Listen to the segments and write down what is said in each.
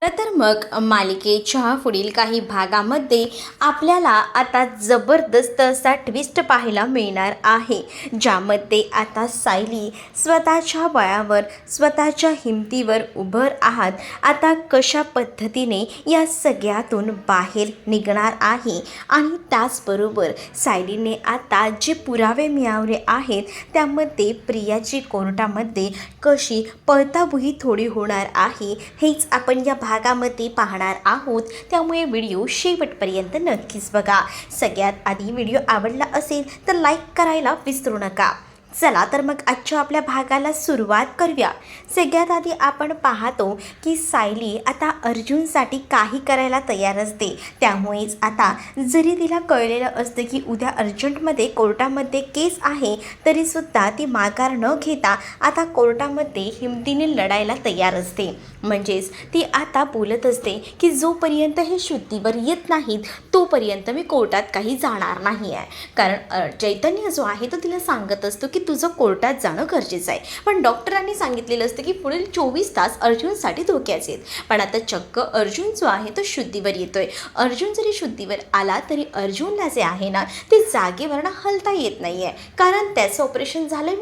तर मग मालिकेच्या पुढील काही भागामध्ये आपल्याला आता जबरदस्त असा ट्विस्ट पाहायला मिळणार आहे, ज्यामध्ये आता सायली स्वतःच्या बळावर स्वतःच्या हिमतीवर उभं आहात आता कशा पद्धतीने या सगळ्यातून बाहेर निघणार आहे आणि त्याचबरोबर सायलीने आता जे पुरावे मिळवले आहेत त्यामध्ये प्रियाची कोर्टामध्ये कशी पळताभुई थोडी होणार आहे हेच आपण या भागामध्ये पाहणार आहोत। त्यामुळे व्हिडिओ शेवटपर्यंत नक्कीच बघा। सगळ्यात आधी व्हिडिओ आवडला असेल तर लाईक करायला विसरू नका। चला तर मग आजच्या आपल्या भागाला सुरुवात करूया। सगळ्यात आधी आपण पाहतो की सायली आता अर्जुनसाठी काही करायला तयार असते। त्यामुळेच आता जरी तिला कळलेलं असतं की उद्या अर्जंटमध्ये कोर्टामध्ये केस आहे तरीसुद्धा ती माघार न घेता आता कोर्टामध्ये हिमतीने लढायला तयार असते। म्हणजेच ती आता बोलत असते की जोपर्यंत हे शुद्धीवर येत नाहीत तोपर्यंत मी कोर्टात काही जाणार नाही आहे। कारण चैतन्य जो आहे तो तिला सांगत असतो की तुझं कोर्टात जाणं गरजेचं आहे, पण डॉक्टरांनी सांगितलेलं असतं की पुढील 24 तास अर्जुनसाठी धोक्याचे आहेत। पण आता चक्क अर्जुन जो आहे तो शुद्धीवर येतोय। अर्जुन जरी शुद्धीवर आला तरी अर्जुनला जे आहे ना ते जागेवरनं हलता येत नाही आहे, कारण त्याचं ऑपरेशन झालं आहे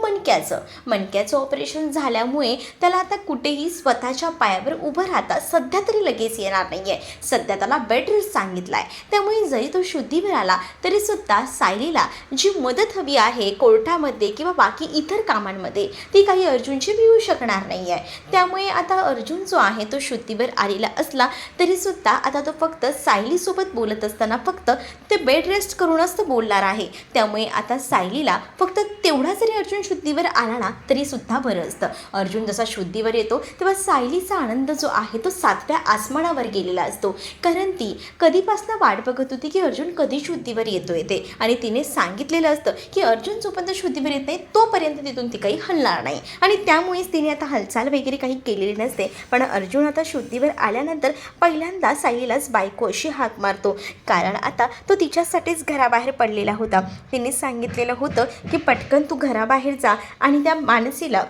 मणक्याचं ऑपरेशन झाल्यामुळे त्याला आता कुठेही स्वतःच्या पायावर उभं राहता सध्या तरी लगेच येणार नाही आहे। सध्या त्याला बेड रेस्ट सांगितला आहे। त्यामुळे जरी तो शुद्धीवर आला तरीसुद्धा सायलीला जी मदत हवी आहे कोर्टामध्ये किंवा बाकी इतर कामांमध्ये ती काही अर्जुनची मिळू शकणार नाही आहे। त्यामुळे आता अर्जुन जो आहे तो शुद्धीवर आलेला असला तरीसुद्धा आता तो फक्त सायलीसोबत बोलत असताना फक्त ते बेड रेस्ट करूनच तो बोलणार आहे। त्यामुळे आता सायलीला फक्त तेवढा जरी अर्जुन शुद्धीवर आला ना तरीसुद्धा बरं असतं। अर्जुन जसा शुद्धीवर येतो तेव्हा सायलीचा आनंद जो आहे तो 7व्या आसमानावर गेलेला असतो, कारण ती कधीपासून वाट बघत होती की अर्जुन कधी शुद्धीवर येतोय ते, आणि तिने सांगितलेलं असतं की अर्जुन जोपर्यंत शुद्धीवर येत नाही तोपर्यंत तिथून ती काही हलणार नाही, आणि त्यामुळेच तिने आता हालचाल वगैरे काही केलेली नसते। पण अर्जुन आता शुद्धीवर आल्यानंतर पहिल्यांदा सायलीलाच बायको अशी हाक मारतो, कारण आता तो तिच्यासाठीच घराबाहेर पडलेला होता। तिने सांगितलेलं होतं की पटकन तू घराबाहेर जा आणि त्या मानसीला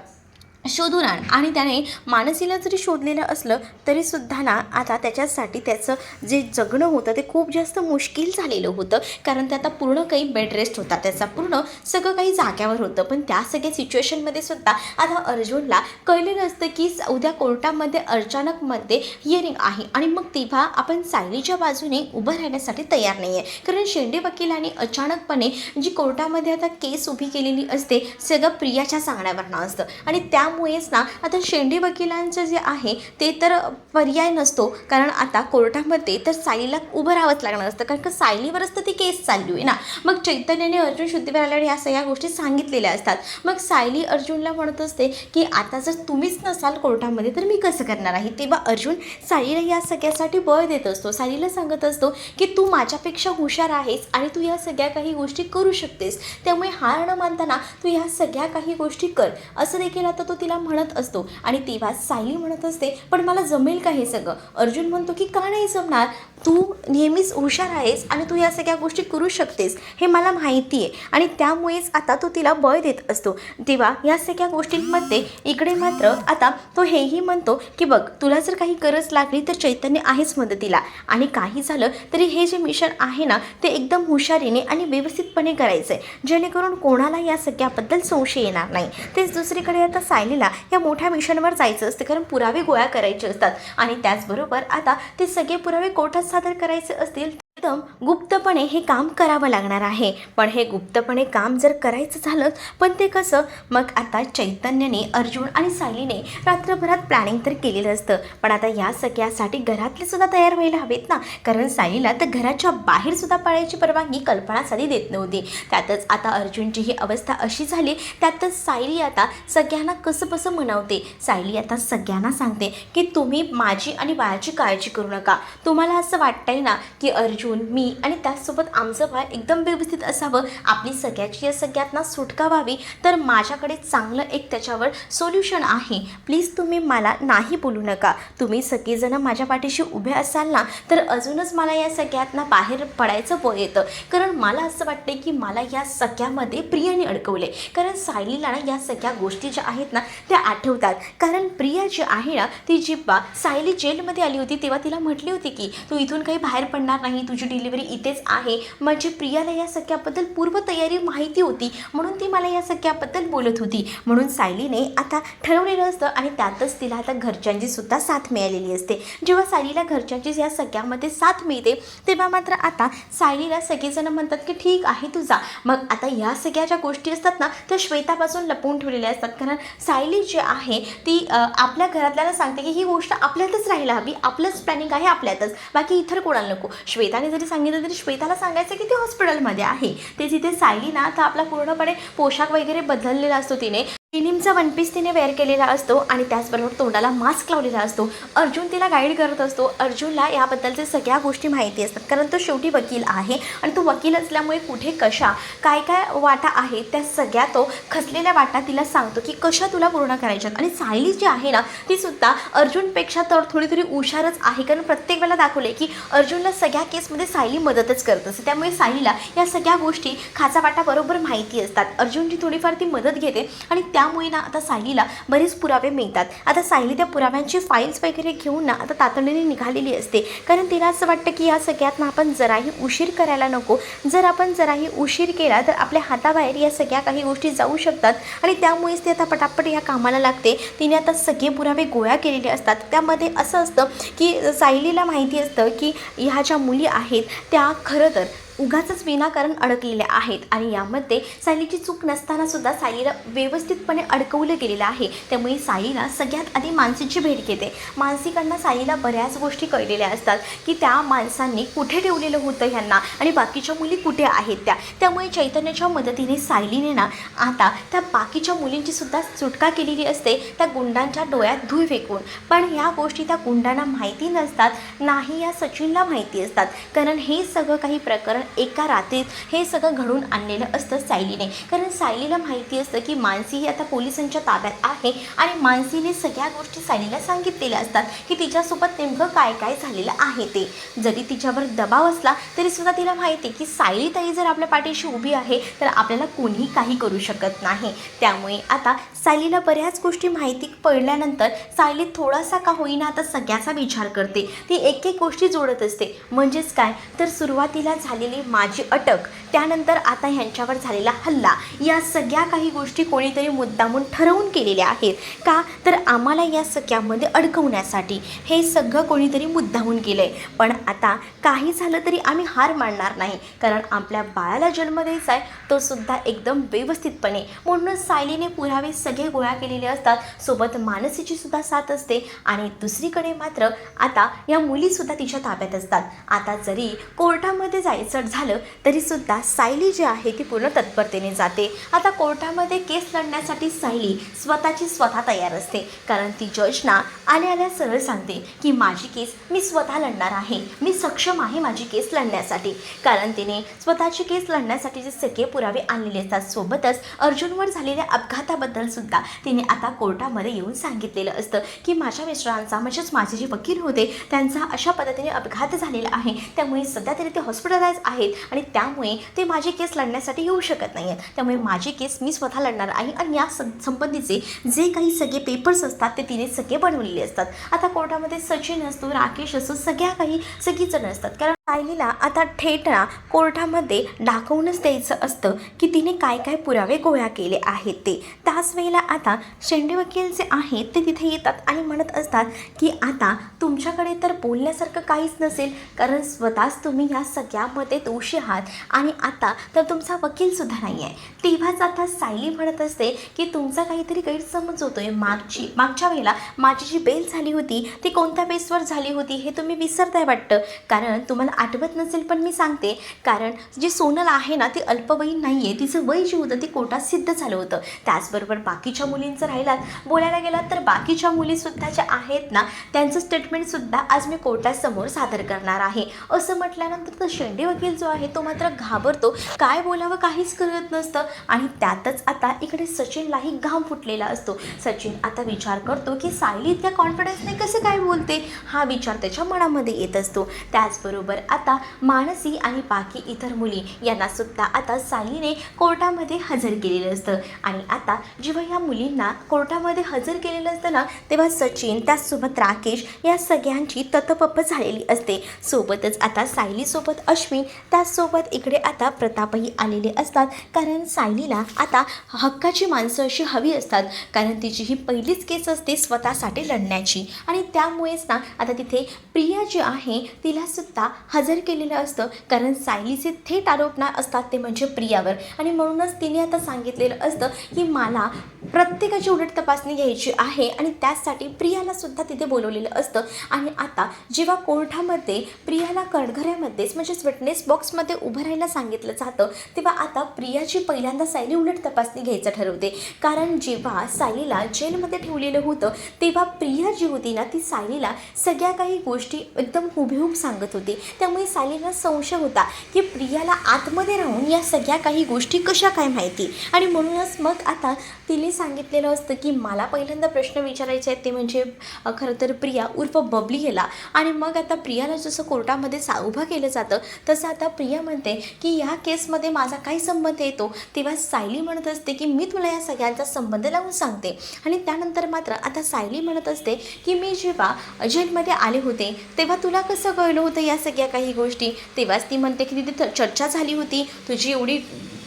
शोधून आण, आणि त्याने मानसीला जरी शोधलेलं असलं तरीसुद्धा ना आता त्याच्यासाठी त्याचं जे जगणं होतं ते खूप जास्त मुश्किल झालेलं होतं, कारण ते आता पूर्ण काही बेड रेस्ट होता, त्याचा पूर्ण सगळं काही जाग्यावर होतं। पण त्या सगळ्या सिच्युएशनमध्ये सुद्धा आता अर्जुनला कळलेलं असतं की उद्या कोर्टामध्ये अचानकमध्ये हिअरिंग आहे, आणि मग तेव्हा आपण सायलीच्या बाजूने उभं राहण्यासाठी तयार नाही आहे, कारण शेंडे वकिलांनी अचानकपणे जी कोर्टामध्ये आता केस उभी केलेली असते सगळं प्रियाच्या सांगण्यावरनं असतं, आणि त्यामुळेच ना आता शेंडे वकिलांचं जे आहे ते तर पर्याय नसतो, कारण आता कोर्टामध्ये तर सायलीला उभं राहावंच लागणार असतं, कारण का सायलीवरच तर ती केस चालली आहे ना। मग चैतन्याने अर्जुन शुद्धीवर आल्यावर या सगळ्या गोष्टी सांगितलेल्या असतात। मग सायली अर्जुनला म्हणत असते की आता जर तुम्हीच नसाल कोर्टामध्ये तर मी कसं करणार आहे। तेव्हा अर्जुन सायलीला या सगळ्यासाठी बळ देत असतो, सायलीला सांगत असतो की तू माझ्यापेक्षा हुशार आहेस आणि तू या सगळ्या काही गोष्टी करू शकतेस, त्यामुळे हार न मानताना तू या सगळ्या काही गोष्टी कर, असं देखील आता तो तिला म्हणत असतो। आणि तेव्हा सायली म्हणत असते पण मला जमेल का हे सगळं। अर्जुन म्हणतो की का नाही जमणार, तू नेहमीच हुशार आहेस आणि तू या सगळ्या गोष्टी करू शकतेस हे मला माहिती आहे, आणि त्यामुळेच आता तो तिला बळ देत असतो। तेव्हा या सगळ्या गोष्टींमध्ये इकडे मात्र आता तो हेही म्हणतो की बघ तुला जर काही गरज लागली तर चैतन्य आहेच मदतीला, आणि काही झालं तरी हे जे मिशन आहे ना ते एकदम हुशारीने आणि व्यवस्थितपणे करायचं आहे, जेणेकरून कोणाला या सगळ्याबद्दल संशय येणार नाही। तेच दुसरीकडे आता सायलीला या मोठ्या मिशनवर जायचं असतं, कारण पुरावे गोळा करायचे असतात, आणि त्याचबरोबर आता ते सगळे पुरावे कोर्टात सादर करायचे असतील एकदम गुप्तपणे हे काम करावं लागणार आहे। पण हे गुप्तपणे काम जर करायचं झालं पण ते कसं, मग आता चैतन्याने अर्जुन आणि सायलीने रात्रभरात प्लॅनिंग तर केलेलं असतं, पण आता या सगळ्यासाठी घरातले सुद्धा तयार व्हायला हवेत ना, कारण सायलीला तर घराच्या बाहेर सुद्धा पळायची परवानगी कल्पना साधी देत नव्हती। त्यातच आता अर्जुनची ही अवस्था अशी झाली, त्यातच सायली आता सगळ्यांना कसं मनवते। सायली आता सगळ्यांना सांगते की तुम्ही माझी आणि बाळाची काळजी करू नका, तुम्हाला असं वाटतंय ना की अर्जुन इथून मी आणि त्याचसोबत आमचं बाळ एकदम व्यवस्थित असावं, आपली सगळ्याची या सगळ्यातना सुटका व्हावी, तर माझ्याकडे चांगलं एक त्याच्यावर सोल्युशन आहे. प्लीज तुम्ही मला नाही बोलू नका. तुम्ही सगळेजणं माझ्या पाठीशी उभे असाल ना, तर अजूनच मला या सगळ्यातना बाहेर पडायचं बळ येतं. कारण मला असं वाटते की मला या सगळ्यामध्ये प्रियाने अडकवले. कारण सायलीला ना या सगळ्या गोष्टी ज्या आहेत ना त्या आठवतात. कारण प्रिया जी आहे ना, ती जेव्हा सायली जेलमध्ये आली होती तेव्हा तिला म्हटली होती की तू इथून काही बाहेर पडणार नाही, तुझी डिलिव्हरी इथेच आहे. म्हणजे प्रियाला या सगळ्याबद्दल पूर्वतयारी माहिती होती, म्हणून ती मला या सगळ्याबद्दल बोलत होती. म्हणून सायलीने आता ठरवलेलं असतं आणि त्यातच तिला आता घरच्यांची सुद्धा साथ मिळालेली असते. जेव्हा सायलीला घरच्यांची या सगळ्यामध्ये साथ मिळते तेव्हा मात्र आता सायलीला सगळेजण म्हणतात की ठीक आहे तू जा. मग आता या सगळ्या ज्या गोष्टी असतात ना त्या श्वेतापासून लपवून ठेवलेल्या असतात. कारण सायली जी आहे ती आपल्या घरातल्याला सांगते की ही गोष्ट आपल्यातच राहायला हवी, आपलंच प्लॅनिंग आहे आपल्यातच, बाकी इतर कोणाला नको. श्वेताने जरी सांगितलं तरी श्वेताला सांगायचं की ती हॉस्पिटलमध्ये आहे. ते तिथे सायली ना आता आपला पूर्णपणे पोशाख वगैरे बदललेला असतो. तिने डेनिमचा वन पीस तिने वेअर केलेला असतो आणि त्याचबरोबर तोंडाला मास्क लावलेला असतो. अर्जुन तिला गाईड करत असतो. अर्जुनला याबद्दलच्या सगळ्या गोष्टी माहिती असतात, कारण तो शेवटी वकील आहे आणि तो वकील असल्यामुळे कुठे कशा काय काय वाटा आहेत त्या सगळ्या तो खचलेल्या वाटा तिला सांगतो की कशा तुला पूर्ण करायच्यात. आणि सायली जी आहे ना ती सुद्धा अर्जुनपेक्षा तर थोडी तरी हुशारच आहे, कारण प्रत्येक वेळेला दाखवले की अर्जुनला सगळ्या केसमध्ये सायली मदतच करत असते. त्यामुळे सायलीला या सगळ्या गोष्टी खाचा वाटा बरोबर माहिती असतात. अर्जुनची थोडीफार ती मदत घेते आणि त्यामुळे ना आता सायलीला बरेच पुरावे मिळतात. आता सायली त्या पुराव्यांची फाईल्स वगैरे घेऊन ना आता तातडीने निघालेली असते, कारण तिला असं वाटतं की या सगळ्यात ना आपण जराही उशीर करायला नको. जर आपण जराही उशीर केला तर आपल्या हाताबाहेर या सगळ्या काही गोष्टी जाऊ शकतात आणि त्यामुळेच ती आता पटापट या कामाला लागते. तिने आता सगळे पुरावे गोळा केलेले असतात. त्यामध्ये असं असतं की सायलीला माहिती असतं की ह्या ज्या मुली आहेत त्या खरं तर उगाचच विनाकारण अडकलेल्या आहेत आणि यामध्ये सायलीची चूक नसताना सुद्धा सायलीला व्यवस्थितपणे अडकवलं गेलेलं आहे. त्यामुळे सायलीला सगळ्यात आधी मानसीची भेट घेते. मानसीकडनं सायलीला बऱ्याच गोष्टी कळलेल्या असतात की त्या माणसांनी कुठे ठेवलेलं होतं ह्यांना आणि बाकीच्या मुली कुठे आहेत त्यामुळे चैतन्याच्या मदतीने सायलीने ना आता त्या बाकीच्या मुलींची सुद्धा सुटका केलेली असते त्या गुंडांच्या डोळ्यात धूळ फेकून. पण ह्या गोष्टी त्या गुंडांना माहिती नसतात, नाही या सचिनला माहिती असतात. कारण हे सगळं काही प्रकरण एका रात्रीत हे सगळं घडून आणलेलं असतं सायलीने. कारण सायलीला माहिती असतं की मानसी ही आता पोलिसांच्या ताब्यात आहे आणि मानसीने सगळ्या गोष्टी सायलीला सांगितलेल्या असतात की तिच्यासोबत नेमकं काय काय झालेलं आहे ते. जरी तिच्यावर दबाव असला तरी सुद्धा तिला माहिती की सायली ताई जर आपल्या पाठीशी उभी आहे तर आपल्याला कोणीही काही करू शकत नाही. त्यामुळे आता सायलीला बऱ्याच गोष्टी माहिती पडल्यानंतर सायली थोडासा का होईना आता सगळ्याचा विचार करते. ती एक एक गोष्टी जोडत असते. म्हणजेच काय तर सुरुवातीला झालेली माझी अटक, त्यानंतर आता ह्यांच्यावर झालेला हल्ला, या सगळ्या काही गोष्टी कोणीतरी मुद्दामून ठरवून केलेल्या आहेत. का तर आम्हाला या सगळ्यामध्ये अडकवण्यासाठी हे सगळं कोणीतरी मुद्दामून केलं आहे. पण आता काही झालं तरी आम्ही हार मानणार नाही, कारण आपल्या बाळाला जन्म द्यायचा आहे तो सुद्धा एकदम व्यवस्थितपणे. म्हणूनच सायलीने पुरावे सगळे गोळा केलेले असतात. सोबत मानसीची सुद्धा साथ असते आणि दुसरीकडे मात्र आता या मुलीसुद्धा तिच्या ताब्यात असतात. आता जरी कोर्टामध्ये जायचं झालं तरी सुद्धा सायली जी आहे ती पूर्ण तत्परतेने जाते. आता कोर्टामध्ये केस लढण्यासाठी सायली स्वतः तयार असते, कारण ती जजना आल्या सरळ सांगते की माझी केस मी स्वतः लढणार आहे, मी सक्षम आहे माझी केस लढण्यासाठी. कारण तिने स्वतःची केस लढण्यासाठी जे सगळे पुरावे आणलेले असतात. सोबतच अर्जुनवर झालेल्या अपघाताबद्दल सुद्धा तिने आता कोर्टामध्ये येऊन सांगितलेलं असतं की माझ्या मिस्टरांचा म्हणजेच माझे जे वकील होते त्यांचा अशा पद्धतीने अपघात झालेला आहे, त्यामुळे सध्या तरी ते हॉस्पिटलाइज आहेत आणि त्यामुळे ते माझी केस लढण्यासाठी येऊ शकत नाही आहेत. त्यामुळे माझी केस मी स्वतः लढणार आहे आणि या संबंधीचे जे काही सगळे पेपर्स असतात ते तिने सगळे बनवलेले असतात. आता कोर्टामध्ये सचिन असतो, राकेश असतो, सगळीच जण असतात. कारण सायलीला आता थेट कोर्टामध्ये दाखवूनच द्यायचं असतं की तिने काय काय पुरावे गोळा केले आहेत ते. त्याच वेळेला आता शेंडे वकील जे आहेत ते तिथे येतात आणि म्हणत असतात की आता तुमच्याकडे तर बोलण्यासारखं काहीच नसेल, कारण स्वतःच तुम्ही ह्या सगळ्यामध्ये दोषी आहात आणि आता तर तुमचा वकीलसुद्धा नाही आहे. तेव्हाच आता सायली म्हणत असते की तुमचा काहीतरी गैरसमज होतोय. मागच्या वेळेला माझी जी बेल झाली होती ती कोणत्या बेसवर झाली होती हे तुम्ही विसरताय वाटतं, कारण तुम्हाला आठवत नसेल पण मी सांगते, कारण जी सोनल आहे ना ती अल्पवयीन नाही आहे, तिचं वय जे होतं ते कोर्टात सिद्ध झालं होतं. त्याचबरोबर बाकीच्या मुलींचं राहिलात बोलायला गेलात तर बाकीच्या मुलीसुद्धा ज्या आहेत ना त्यांचं स्टेटमेंटसुद्धा आज मी कोर्टासमोर सादर करणार आहे. असं म्हटल्यानंतर तर शेंडे वकील जो आहे तो मात्र घाबरतो, काय बोलावं काहीच कळत नसतं. आणि त्यातच आता इकडे सचिनलाही घाम फुटलेला असतो. सचिन आता विचार करतो की सायली इतक्या कॉन्फिडन्सने कसे काय बोलते, हा विचार त्याच्या मनामध्ये येत असतो. त्याचबरोबर आता मानसी आणि बाकी इतर मुली यांना सुद्धा आता सायलीने कोर्टामध्ये हजर केलेलं असतं. आणि आता जेव्हा या मुलींना कोर्टामध्ये हजर केलेलं असतं ना तेव्हा सचिन त्याचसोबत राकेश या सगळ्यांची ततपप झालेली असते. सोबतच आता सायलीसोबत अश्विन, त्याचसोबत इकडे आता प्रतापही आलेले असतात. कारण सायलीला आता हक्काची माणसं अशी हवी असतात, कारण तिची ही पहिलीच केस असते स्वतःसाठी लढण्याची. आणि त्यामुळेच ना आता तिथे प्रिया जी आहे तिलासुद्धा हजर केलेलं असतं, कारण सायलीचे थेट आरोप ना असतात ते म्हणजे प्रियावर. आणि म्हणूनच तिने आता सांगितलेलं असतं की मला प्रत्येकाची उलट तपासणी घ्यायची आहे आणि त्यासाठी प्रियालासुद्धा तिथे बोलवलेलं असतं. आणि आता जेव्हा कोर्टामध्ये प्रियाला कटघऱ्यामध्येच म्हणजेच विटनेस बॉक्समध्ये उभं राहायला सांगितलं जातं तेव्हा आता प्रियाची पहिल्यांदा सायली उलट तपासणी घ्यायचं ठरवते. कारण जेव्हा सायलीला जेलमध्ये ठेवलेलं होतं तेव्हा प्रिया जी होती ना ती सायलीला सगळ्या काही गोष्टी एकदम हुबेहूब सांगत होती. त्यामुळे सायलीला संशय होता की प्रियाला आतमध्ये राहून या सगळ्या काही गोष्टी कशा काय माहिती. आणि म्हणूनच मग आता तिने सांगितलेलं असतं की मला पहिल्यांदा प्रश्न विचारायचे आहेत ते म्हणजे खरं तर प्रिया उर्फ बबली याला. आणि मग आता प्रियाला जसं कोर्टामध्ये उभं केलं जातं तसं आता प्रिया म्हणते की या केसमध्ये माझा काही संबंध येतो. तेव्हा सायली म्हणत असते की मी तुला या सगळ्यांचा संबंध लावून सांगते. आणि त्यानंतर मात्र आता सायली म्हणत असते की मी जेव्हा जेलमध्ये आले होते तेव्हा तुला कसं कळलं होतं या सगळ्या काही गोष्टी. तेव्हाच ती म्हणते की तिथे चर्चा झाली होती, तुझी एवढी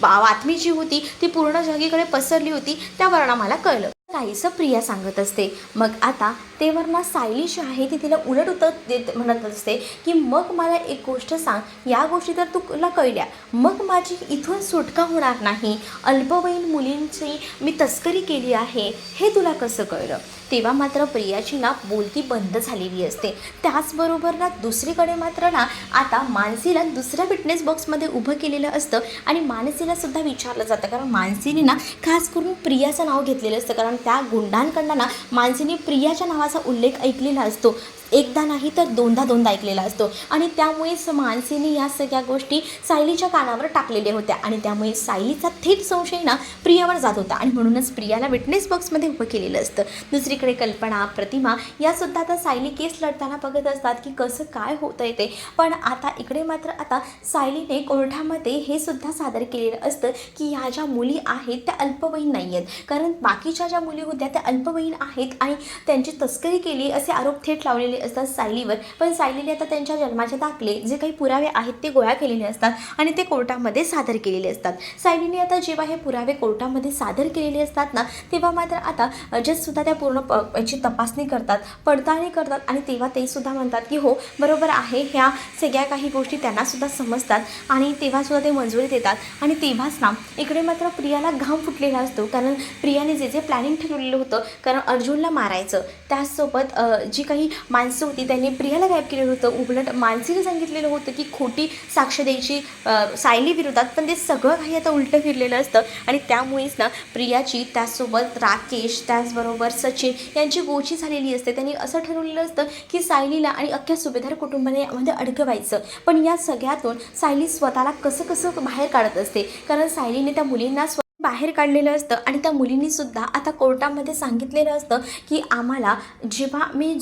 बातमी जी होती ती पूर्ण जगाकडे पसरली होती, त्यावरून मला कळलं काहीसं प्रिया सांगत असते. मग आता तेव्हा ना सायली जी आहे ती तिला उलट उत्तर देत म्हणत असते की मग मला एक गोष्ट सांग, या गोष्टी तर तुला कळल्या मग माझी इथून सुटका होणार नाही, अल्पवयीन मुलींची मी तस्करी केली आहे हे तुला कसं कळलं. तेव्हा मात्र प्रियाची ना बोलती बंद झालेली असते. त्याचबरोबर ना दुसरीकडे मात्र ना आता मानसीला दुसऱ्या फिटनेस बॉक्समध्ये उभं केलेलं असतं आणि मानसीला सुद्धा विचारलं जातं, कारण मानसीने ना खास करून प्रियाचं नाव घेतलेलं असतं, कारण त्या गुंडांकडनं ना मानसीने प्रियाच्या नावाचा उल्लेख ऐकलेला असतो, एकदा नाही तर दोनदा ऐकलेला असतो. आणि त्यामुळेच मानसीने या सगळ्या गोष्टी सायलीच्या कानावर टाकलेल्या होत्या आणि त्यामुळे सायलीचा थेट संशय ना प्रियावर जात होता आणि म्हणूनच प्रियाला विटनेस बॉक्समध्ये उभं केलेलं असतं. दुसरीकडे कल्पना, प्रतिमा यासुद्धा आता सायली केस लढताना बघत असतात की कसं काय होतं आहे ते. पण आता इकडे मात्र आता सायलीने कोर्टामध्ये हे सुद्धा सादर केलेलं असतं की ह्या ज्या मुली आहेत त्या अल्पवयीन नाही आहेत, कारण बाकीच्या ज्या मुली होत्या त्या अल्पवयीन आहेत आणि त्यांची तस्करी केली असे आरोप थेट लावलेले असतात सायलीवर. पण सायलीने आता त्यांच्या जन्माचे दाखले जे काही पुरावे आहेत ते गोळा केलेले असतात आणि ते कोर्टामध्ये सादर केलेले असतात. सायलीने आता जेव्हा हे पुरावे कोर्टामध्ये सादर केलेले असतात ना तेव्हा मात्र आता जजसुद्धा त्या पूर्ण याची तपासणी करतात, पडताळणी करतात आणि तेव्हा ते सुद्धा म्हणतात की हो बरोबर आहे, ह्या सगळ्या काही गोष्टी त्यांनासुद्धा समजतात आणि तेव्हासुद्धा ते मंजुरी देतात. आणि तेव्हाच ना इकडे मात्र प्रियाला घाम फुटलेला असतो, कारण प्रियाने जे प्लॅनिंग ठरवलेलं होतं, कारण अर्जुनला मारायचं, त्याचसोबत जी काही माणसं होती त्यांनी प्रियाला गायब केलेलं होतं. उलट मानसीने सांगितलेलं होतं की खोटी साक्ष द्यायची सायली विरोधात, पण ते सगळं काही आता उलटं फिरलेलं असतं. आणि त्यामुळेच ना प्रियाची त्याचसोबत राकेश त्याचबरोबर सचिन यांची गोची झालेली असते. त्यांनी असं ठरवलेलं असतं की सायलीला आणि अख्ख्या सुभेदार कुटुंबाने यामध्ये अडकवायचं. पण या सगळ्यातून सायली स्वतःला कसं बाहेर काढत असते, कारण सायलीने त्या मुलींना बाहेर काढलेलं असतं. आणि त्या मुलींनीसुद्धा आता कोर्टामध्ये सांगितलेलं असतं की आम्हाला जेव्हा मी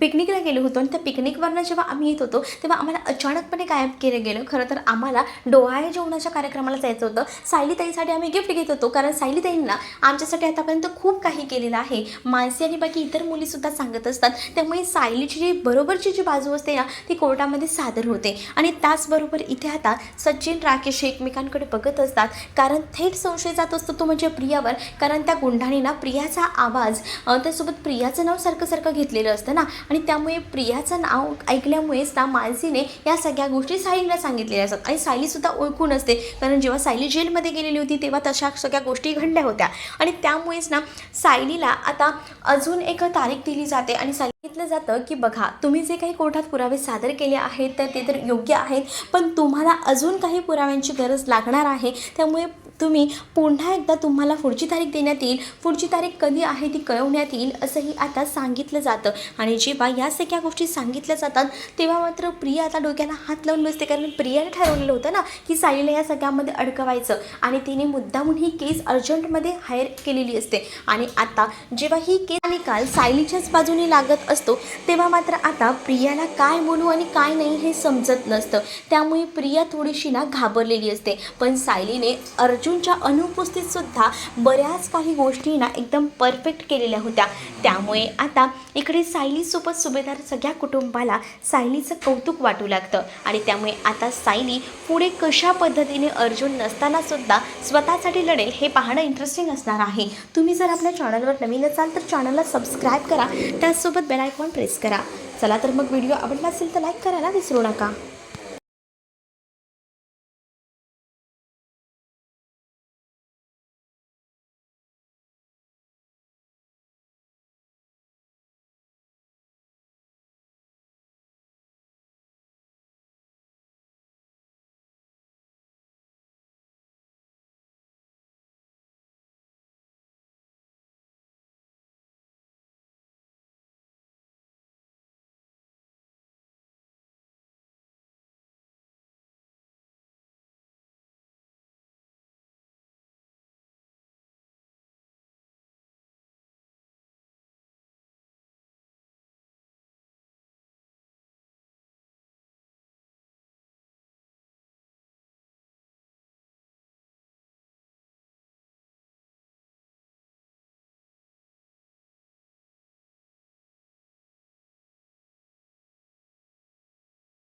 पिकनिकला गेलो होतो आणि त्या पिकनिकवरनं जेव्हा आम्ही येत होतो तेव्हा आम्हाला अचानकपणे गायब केलं गेलं. खरं तर आम्हाला डोहाळे जेवणाच्या कार्यक्रमाला जायचं होतं, सायली ताईसाठी आम्ही गिफ्ट घेत होतो, कारण सायली ताईंना आमच्यासाठी आतापर्यंत खूप काही केलेलं आहे. मानसी आणि बाकी इतर मुलीसुद्धा सांगत असतात. त्यामुळे सायलीची जी बरोबरची जी बाजू असते ना ती कोर्टामध्ये सादर होते. आणि त्याचबरोबर इथे आता सचिन राकेश एकमेकांकडे बघत असतात, कारण थेट संशय जात असतो तो म्हणजे प्रियावर, कारण त्या गुंडाने ना प्रियाचा आवाज त्यासोबत प्रियाचं नाव सारखं सारखं घेतलेलं असतं ना, आणि त्यामुळे प्रियाचं नाव ऐकल्यामुळेच ना मानसीने या सगळ्या गोष्टी सायलीला सांगितलेल्या असतात. आणि सायलीसुद्धा ओळखून असते, कारण जेव्हा सायली जेलमध्ये गेलेली होती तेव्हा तशा सगळ्या गोष्टी घडल्या होत्या. आणि त्यामुळेच ना सायलीला आता अजून एक तारीख दिली जाते आणि सांगितलं जातं की बघा, तुम्ही जे काही कोर्टात पुरावे सादर केले आहेत तर ते तर योग्य आहेत, पण तुम्हाला अजून काही पुराव्यांची गरज लागणार आहे. त्यामुळे तुम्ही पुन्हा एकदा तुम्हाला पुढची तारीख देण्यात येईल, पुढची तारीख कधी आहे ती कळवण्यात येईल असंही आता सांगितलं जातं. आणि जेव्हा या सगळ्या गोष्टी सांगितल्या जातात तेव्हा मात्र प्रिया आता डोक्याला हात लावून बसते, कारण प्रियाने ठरवलेलं होतं ना की सायलीला या सगळ्यामध्ये अडकवायचं, आणि तिने मुद्दामून ही केस अर्जंटमध्ये हायर केलेली असते. आणि आता जेव्हा ही केस निकाल सायलीच्याच बाजूने लागत असतो तेव्हा मात्र आता प्रियाला काय बोलू आणि काय नाही हे समजत नसतं. त्यामुळे प्रिया थोडीशी ना घाबरलेली असते. पण सायलीने अर्जुनच्या अनुपस्थितीतसुद्धा बऱ्याच काही गोष्टी ना एकदम परफेक्ट केलेल्या होत्या. त्यामुळे आता इकडे सायलीसोबत सुभेदार सगळ्या कुटुंबाला सायलीचं कौतुक वाटू लागतं. आणि त्यामुळे आता सायली पुढे कशा पद्धतीने अर्जुन नसतानासुद्धा स्वतःसाठी लढेल हे पाहणं इंटरेस्टिंग असणार आहे. तुम्ही जर आपल्या चॅनलवर नवीन असाल तर चॅनलला सबस्क्राईब करा, त्याचसोबत बेल आयकॉन प्रेस करा. चला तर मग व्हिडिओ आवडला असेल तर लाईक करायला विसरू नका.